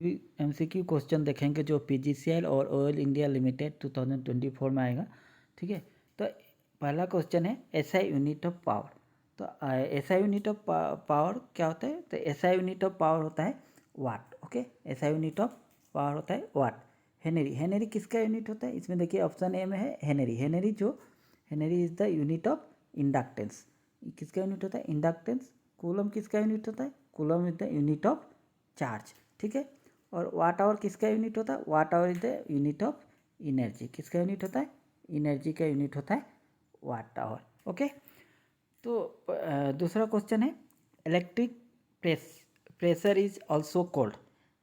MCQ question देखेंगे जो PGCL और ऑयल इंडिया लिमिटेड 2024 में आएगा। ठीक है, तो पहला क्वेश्चन है एसआई यूनिट ऑफ पावर। तो एसआई यूनिट ऑफ पावर क्या होता है? तो एसआई यूनिट ऑफ पावर होता है watt. Okay, SI unit of power होता है वाट। हेनरी, हेनरी किसका यूनिट होता है? इसमें देखिए ऑप्शन ए में है henry. Henry is the unit of inductance. किसका यूनिट होता है? इंडक्टेंस। कूलम किसका यूनिट होता है? Coulomb is the unit of charge. ठीक है, और वाट आवर किसका यूनिट होता है? Watt hour is the unit of energy. किसका यूनिट होता है? एनर्जी का यूनिट होता है वाट आवर। ओके, तो दूसरा क्वेश्चन है electric pressure is also called.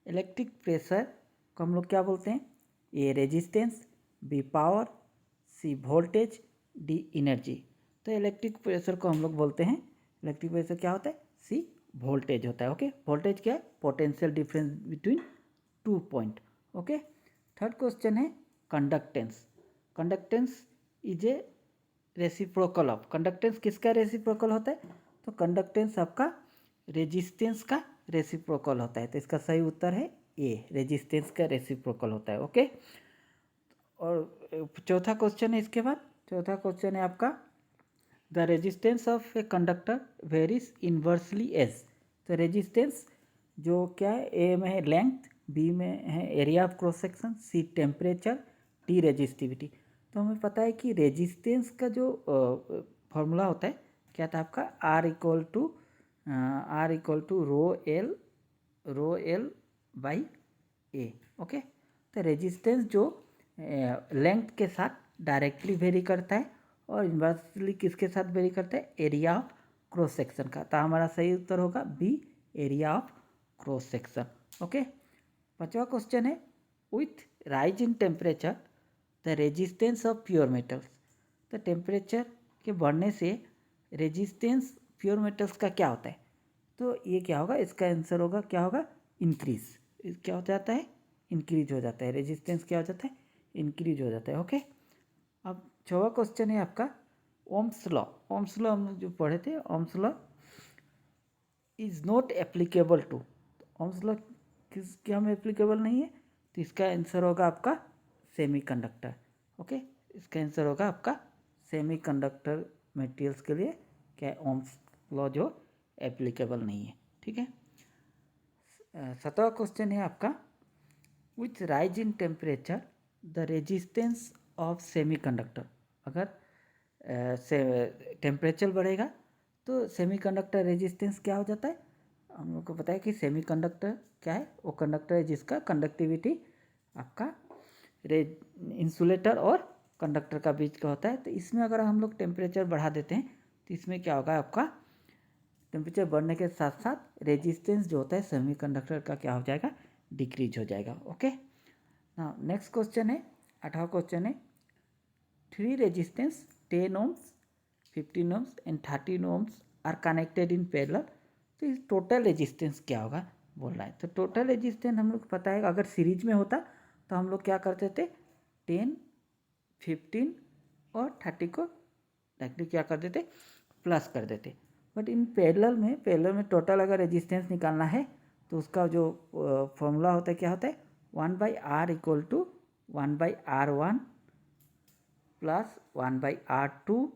Electric pressure को हम लोग क्या बोलते हैं? A resistance, B power, C voltage, D energy. तो इलेक्ट्रिक प्रेशर को हम लोग बोलते हैं, इलेक्ट्रिक प्रेशर क्या होता है? सी वोल्टेज होता है। ओके, वोल्टेज क्या है? Potential difference between 2 point. Okay, third question है conductance. Conductance is a reciprocal of. Conductance किसका रेसिप्रोकल होता है? तो कंडक्टेंस आपका रेजिस्टेंस का रेसिप्रोकल होता है। तो इसका सही उत्तर है ए, रेजिस्टेंस का रेसिप्रोकल होता है। ओके, और चौथा क्वेश्चन है इसके बाद। चौथा क्वेश्चन है आपका the resistance of a conductor varies inversely as. तो रेजिस्टेंस जो क्या है? ए में है लेंथ, बी में है area of cross section, C temperature, D resistivity. तो हमें पता है कि रेजिस्टेंस का जो फॉर्मूला होता है क्या था आपका? R equal to rho L by A. Okay, तो रेजिस्टेंस जो लेंथ के साथ डायरेक्टली वेरी करता है और इन्वर्सली किसके साथ वेरी करता है? एरिया ऑफ क्रॉस सेक्शन का। तो हमारा सही उत्तर होगा B, area of cross section. Okay, पांचवा क्वेश्चन है with rise in temperature the resistance of pure metals. तो टेम्परेचर के बढ़ने से रेजिस्टेंस प्योर मेटल्स का क्या होता है? तो ये क्या होगा? इसका आंसर होगा क्या होगा? इंक्रीज। क्या हो जाता है? इंक्रीज हो जाता है। रेजिस्टेंस क्या हो जाता है? इंक्रीज हो जाता है। ओके, अब छठवां क्वेश्चन है आपका ओम्स लॉ। ओम्स लॉ हम जो पढ़े थे, Ohm's law is not applicable to. Ohm's law किस क्या में एप्लीकेबल नहीं है? तो इसका आंसर होगा आपका सेमीकंडक्टर। ओके, इसका आंसर होगा आपका सेमीकंडक्टर मटेरियल्स के लिए क्या ओम्स लॉ जो एप्लीकेबल नहीं है। ठीक है, सत्रहवां क्वेश्चन है आपका with rise in temperature the resistance of semiconductor. अगर टेम्परेचर बढ़ेगा तो सेमीकंडक्टर रेजिस्टेंस क्या हो जाता है? हम लोग को पता है कि सेमीकंडक्टर क्या है? वो कंडक्टर है जिसका कंडक्टिविटी आपका इंसुलेटर और कंडक्टर का बीच का होता है। तो इसमें अगर हम लोग टेम्परेचर बढ़ा देते हैं तो इसमें क्या होगा? आपका टेम्परेचर बढ़ने के साथ साथ रेजिस्टेंस जो होता है सेमीकंडक्टर का क्या हो जाएगा? डिक्रीज हो जाएगा। ओके, नाउ नेक्स्ट क्वेश्चन है, 18वां क्वेश्चन है 3 resistance 10 ohms, 15 ohms and 13 ohms are connected in parallel. तो इस टोटल रेजिस्टेंस क्या होगा बोल रहा है। तो टोटल रेजिस्टेंस हम लोग पता है अगर सीरीज में होता तो हम लोग क्या करते थे? 10, 15 और 30 को डायरेक्टली क्या कर देते? प्लस कर देते। बट इन पैरेलल में टोटल अगर रेजिस्टेंस निकालना है तो उसका जो फॉर्मूला होता है क्या होता है? 1/R equal to 1/R1 plus 1/R2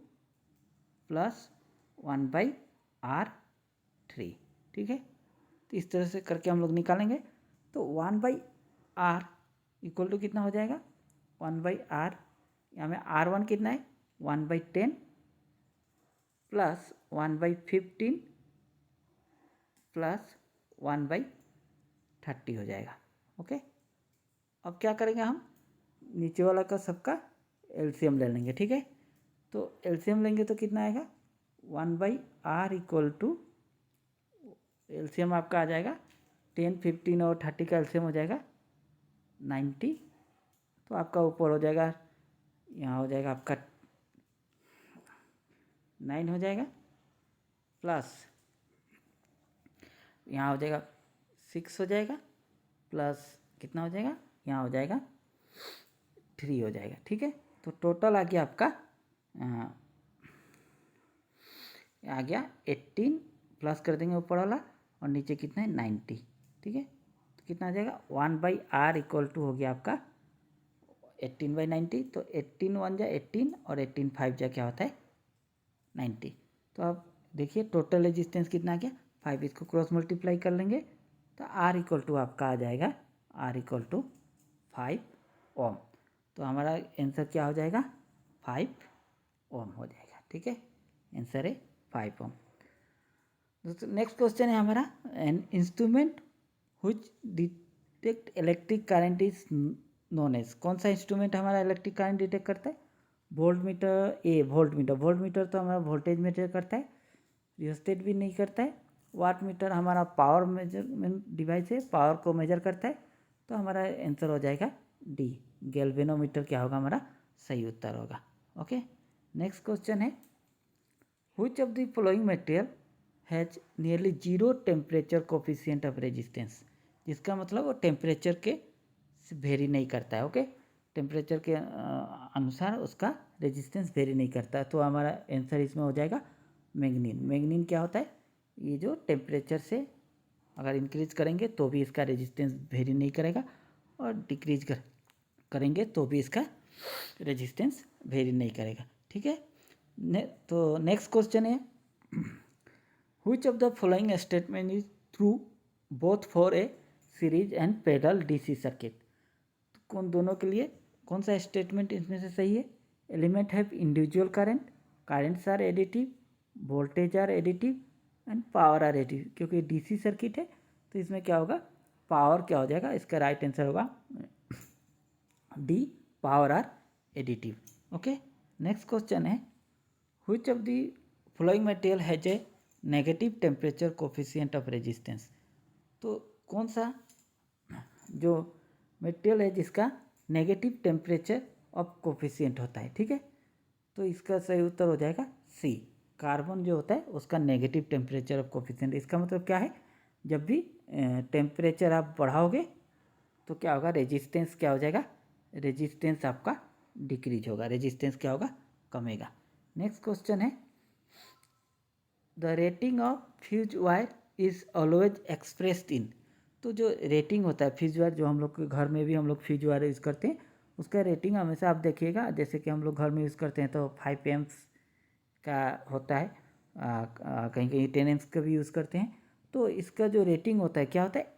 plus 1/R3। ठीक है, तो इस तरह से करके हम लोग निकालेंगे। तो 1/R इक्वल टू कितना हो जाएगा? 1/R, यहाँ में R1 कितना है? 1/10 प्लस 1/15 प्लस 1/30 हो जाएगा। ओके, अब क्या करेंगे हम? नीचे वाला का सबका एलसीएम ले लेंगे। ठीक है, तो एलसीएम लेंगे तो कितना आएगा? 1/R इक्वल टू एलसीएम आपका आ जाएगा 10, 15 और 30 का एलसीएम हो जाएगा 90। तो आपका ऊपर हो जाएगा, यहाँ हो जाएगा आपका 9 हो जाएगा प्लस यहाँ हो जाएगा 6 हो जाएगा प्लस कितना हो जाएगा? यहाँ हो जाएगा 3 हो जाएगा। ठीक है, तो टोटल आ गया आपका आ गया 18 प्लस कर देंगे ऊपर वाला और नीचे कितना है? 90। ठीक है, कितना आ जाएगा 1/r इक्वल टू हो गया आपका 18/90। तो 18 × 1 = 18 और 18 × 5 = क्या होता है 90। तो आप देखिए टोटल रेजिस्टेंस कितना आ गया 5। इसको क्रॉस मल्टीप्लाई कर लेंगे तो R इक्वल टू आपका आ जाएगा R इक्वल टू 5 ओम। तो हमारा आंसर क्या हो जाएगा 5 ओम हो जाएगा। ठीक है, आंसर है 5 ओम। दोस्तों नेक्स्ट क्वेश्चन है हमारा, an instrument which detect electric current is known as. कौन सा इंस्ट्रूमेंट हमारा इलेक्ट्रिक करंट डिटेक्ट करता है? Volt meter. वोल्ट मीटर तो हमारा वोल्टेज मेजर करता है, रियोस्टेट भी नहीं करता है। वाट मीटर हमारा पावर मेजरमेंट डिवाइस है, पावर को मेजर करता है। तो हमारा आंसर हो जाएगा डी, गैल्वेनोमीटर क्या होगा हमारा सही उत्तर होगा। ओके, नेक्स्ट क्वेश्चन है, which of the following material has nearly 0 temperature coefficient of resistance. जिसका मतलब वो टेम्परेचर के वेरी नहीं करता है। ओके, टेम्परेचर के अनुसार उसका रेजिस्टेंस वेरी नहीं करता है। तो हमारा आंसर इसमें हो जाएगा मैग्नीन। मैग्नीन क्या होता है? ये जो टेम्परेचर से अगर इंक्रीज करेंगे तो भी इसका रेजिस्टेंस वेरी नहीं करेगा, और डिक्रीज करेंगे तो भी इसका रेजिस्टेंस वेरी नहीं करेगा। ठीक है, तो नेक्स्ट क्वेश्चन है, which of the following statement is true both for a series and parallel DC circuit. कौन दोनों के लिए कौन सा स्टेटमेंट इसमें से सही है? Element have individual current, currents are additive, voltage are additive and power are additive. क्योंकि डीसी सर्किट है तो इसमें क्या होगा, पावर क्या हो जाएगा, इसका राइट आंसर होगा D, power are additive. Okay, next question है, which of the following material has a negative temperature coefficient of resistance. तो कौन सा जो मटेरियल है जिसका नेगेटिव टेम्परेचर ऑफ कोफिशिएंट होता है। ठीक है, तो इसका सही उत्तर हो जाएगा सी, कार्बन जो होता है उसका नेगेटिव टेम्परेचर ऑफ कोफिशिएंट। इसका मतलब क्या है, जब भी टेम्परेचर आप बढ़ाओगे तो क्या होगा, रेजिस्टेंस क्या हो जाएगा, रेजिस्टेंस आपका डिक्रीज होगा, रेजिस्टेंस क्या होगा, कमेगा। नेक्स्ट क्वेश्चन है, the rating of fuse wire is always expressed in. तो जो रेटिंग होता है फ्यूज वायर, जो हम लोग के घर में भी हम लोग फ्यूज वायर यूज़ करते हैं, उसका रेटिंग हमेशा आप देखिएगा, जैसे कि हम लोग घर में यूज़ करते हैं तो 5 एम्स का होता है, कहीं कहीं 10 एम्स का भी यूज़ करते हैं। तो इसका जो रेटिंग होता है क्या होता है,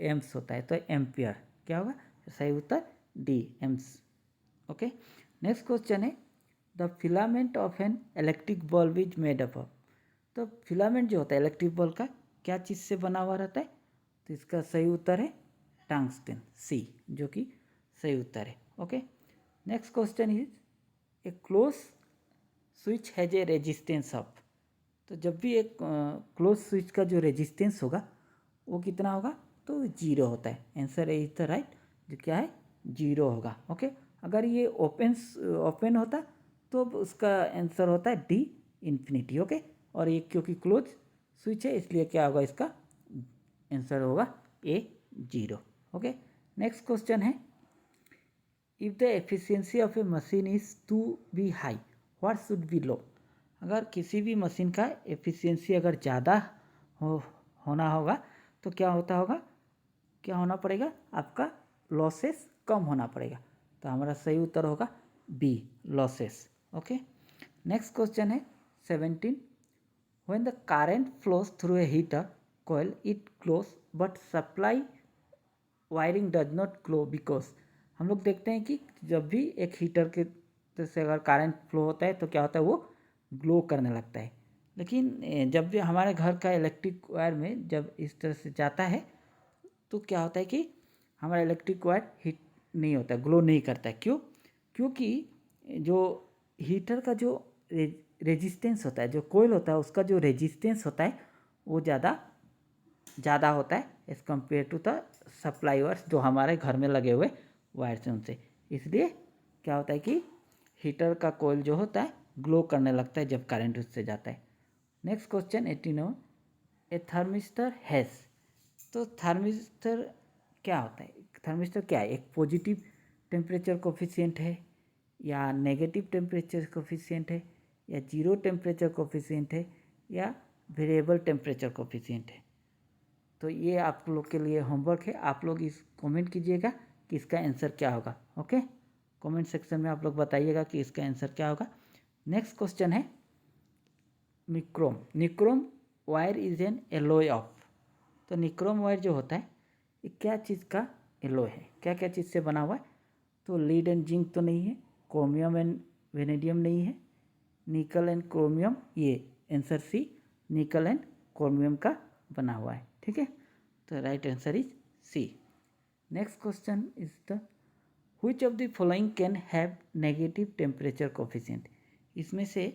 एम्स होता है। तो एम्पियर क्या होगा, सही उत्तर D, amps. Okay, next question है, the filament of an electric bulb is made up of. तो फिलामेंट जो होता है इलेक्ट्रिक बल्ब का क्या चीज़ से बना हुआ रहता है? तो इसका सही उत्तर है टंगस्टन, सी, जो कि सही उत्तर है। Okay, next question is, A close switch has a resistance of. तो जब भी एक क्लोज स्विच का जो रेजिस्टेंस होगा वो कितना होगा, तो 0 होता है। आंसर इज द राइट, जो क्या है 0 होगा। ओके, अगर ये ओपन होता तो उसका आंसर होता है डी, इन्फिनिटी। ओके, और ये क्योंकि क्लोज स्विच है इसलिए क्या होगा, इसका आंसर होगा ए, 0। ओके, नेक्स्ट क्वेश्चन है, if the efficiency of a machine is to be high what should be low. अगर किसी भी मशीन का एफिशिएंसी अगर ज़्यादा होना होगा तो क्या होगा, क्या होना पड़ेगा, आपका लॉसेस कम होना पड़ेगा। तो हमारा सही उत्तर होगा B, losses. Okay, next question है 17, when the current flows through a heater coil it glows but supply wiring does not glow because. हम लोग देखते हैं कि जब भी एक हीटर के से अगर करंट फ्लो होता है तो क्या होता है, वो ग्लो करने लगता है। लेकिन जब भी हमारे घर का इलेक्ट्रिक वायर में जब इस तरह से जाता है तो क्या होता है कि हमारा इलेक्ट्रिक वायर हीट नहीं होता है, ग्लो नहीं करता है। क्यों? क्योंकि जो हीटर का जो रेजिस्टेंस होता है, जो कोयल होता है उसका जो रेजिस्टेंस होता है वो ज़्यादा होता है as compare to the supply wires जो हमारे घर में लगे हुए वायर्स हैं उनसे। इसलिए क्या होता है कि हीटर का कोयल जो होता है ग्लो करने लगता है जब करंट उससे जाता है। Next question 18, A thermistor has. तो थर्मिस्टर क्या होता है, थर्मिस्टर क्या है, एक पॉजिटिव टेम्परेचर कोफिशिएंट है या नेगेटिव टेम्परेचर कोफिशिएंट है या 0 टेम्परेचर कोफिशिएंट है या वेरिएबल टेम्परेचर कोफिशिएंट है। तो ये आप लोग के लिए होमवर्क है, आप लोग इस कमेंट कीजिएगा कि इसका आंसर क्या होगा। ओके, कमेंट सेक्शन में आप लोग बताइएगा कि इसका आंसर क्या होगा। नेक्स्ट क्वेश्चन है nichrome. Nichrome wire is an alloy of. तो निक्रोम वायर जो होता है ये क्या चीज़ का एलॉय है, क्या क्या चीज़ से बना हुआ है? तो लीड एंड जिंक तो नहीं है, क्रोमियम एंड वेनेडियम नहीं है, निकल एंड क्रोमियम, ये answer C, nickel and chromium का बना हुआ है। ठीक है, तो right answer is C. Next question is the which of the following can have negative temperature coefficient. इसमें से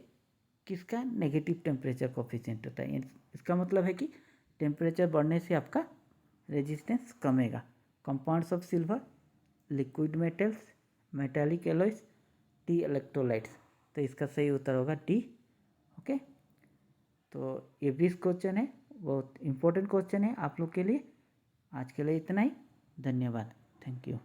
किसका नेगेटिव टेम्परेचर कोफिशिएंट होता है? इसका मतलब है कि टेम्परेचर बढ़ने से आपका रेजिस्टेंस कमेगा। Compounds of silver, liquid metals, metallic alloys, T electrolytes. तो इसका सही उत्तर होगा डी। ओके, तो ये 20 क्वेश्चन है, बहुत इंपॉर्टेंट क्वेश्चन है आप लोग के लिए। आज के लिए इतना ही, धन्यवाद, थैंक यू।